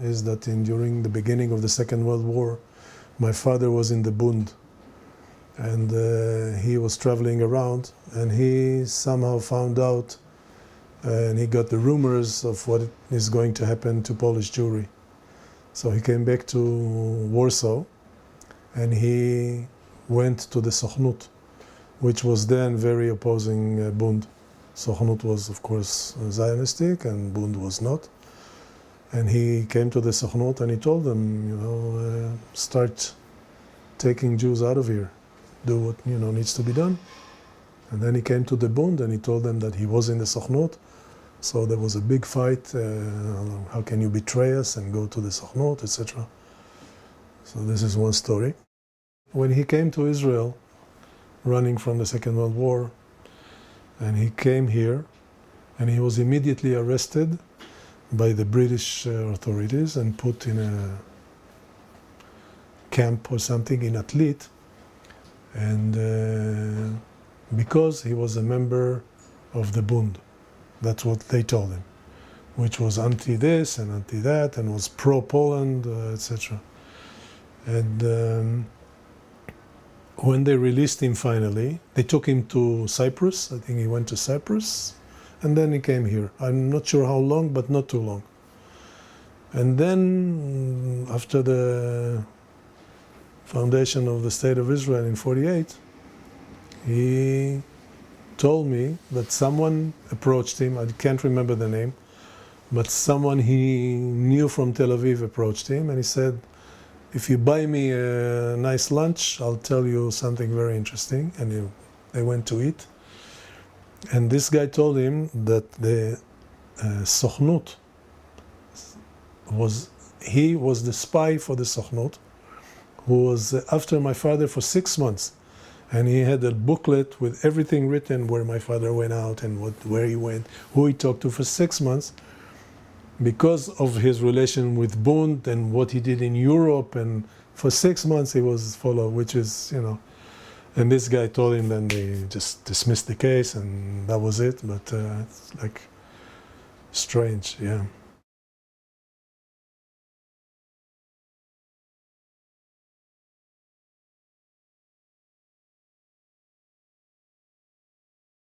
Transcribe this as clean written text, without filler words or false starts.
is that during the beginning of the Second World War, my father was in the Bund, and he was traveling around, and he somehow found out, and he got the rumors of what is going to happen to Polish Jewry. So he came back to Warsaw, and he went to the Sochnut, which was then very opposing Bund. Sochnut was, of course, Zionistic, and Bund was not. And he came to the Sochnut and he told them, start taking Jews out of here, do what needs to be done. And then he came to the Bund and he told them that he was in the Sochnut. So there was a big fight. How can you betray us and go to the Sochnut, etc. So this is one story. When he came to Israel, running from the Second World War, and he came here, and he was immediately arrested by the British authorities and put in a camp or something in Atlit, and because he was a member of the Bund. That's what they told him, which was anti-this and anti-that, and was pro-Poland, etc. And when they released him finally, they took him to Cyprus. I think he went to Cyprus, and then he came here. I'm not sure how long, but not too long. And then, after the foundation of the State of Israel in 1948, he told me that someone approached him. I can't remember the name, but someone he knew from Tel Aviv approached him, and he said, if you buy me a nice lunch, I'll tell you something very interesting. And they went to eat. And this guy told him that the Sochnut he was the spy for the Sochnut, who was after my father for 6 months. And he had a booklet with everything written, where my father went out and where he went, who he talked to for 6 months. Because of his relation with Bund and what he did in Europe, and for 6 months he was followed, which is, and this guy told him, then they just dismissed the case and that was it. But it's like strange, yeah.